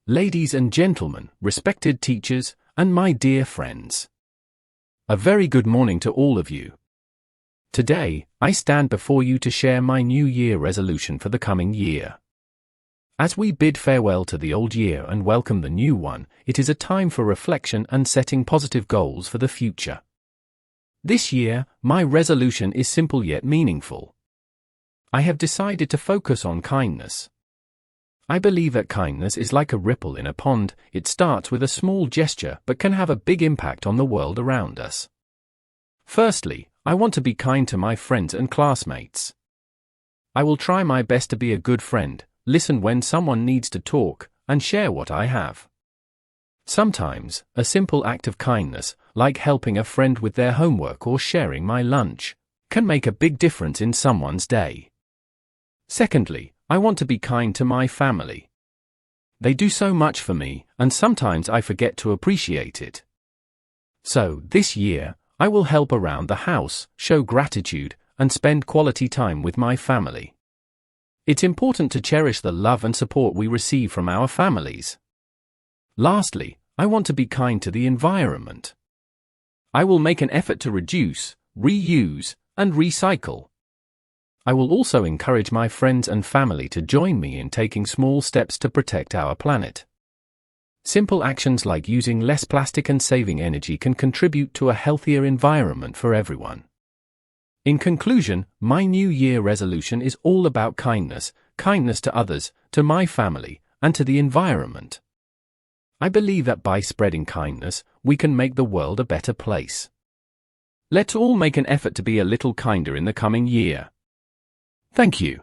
Ladies and gentlemen, respected teachers, and my dear friends. A very good morning to all of you. Today, I stand before you to share my New Year resolution for the coming year. As we bid farewell to the old year and welcome the new one, it is a time for reflection and setting positive goals for the future. This year, my resolution is simple yet meaningful. I have decided to focus on kindness. I believe that kindness is like a ripple in a pond. It starts with a small gesture but can have a big impact on the world around us. Firstly, I want to be kind to my friends and classmates. I will try my best to be a good friend, listen when someone needs to talk, and share what I have. Sometimes, a simple act of kindness, like helping a friend with their homework or sharing my lunch, can make a big difference in someone's day. Secondly, I want to be kind to my family. They do so much for me, and sometimes I forget to appreciate it. So, this year, I will help around the house, show gratitude, and spend quality time with my family. It's important to cherish the love and support we receive from our families. Lastly, I want to be kind to the environment. I will make an effort to reduce, reuse, and recycle. I will also encourage my friends and family to join me in taking small steps to protect our planet. Simple actions like using less plastic and saving energy can contribute to a healthier environment for everyone. In conclusion, my New Year resolution is all about kindness to others, to my family, and to the environment. I believe that by spreading kindness, we can make the world a better place. Let's all make an effort to be a little kinder in the coming year. Thank you.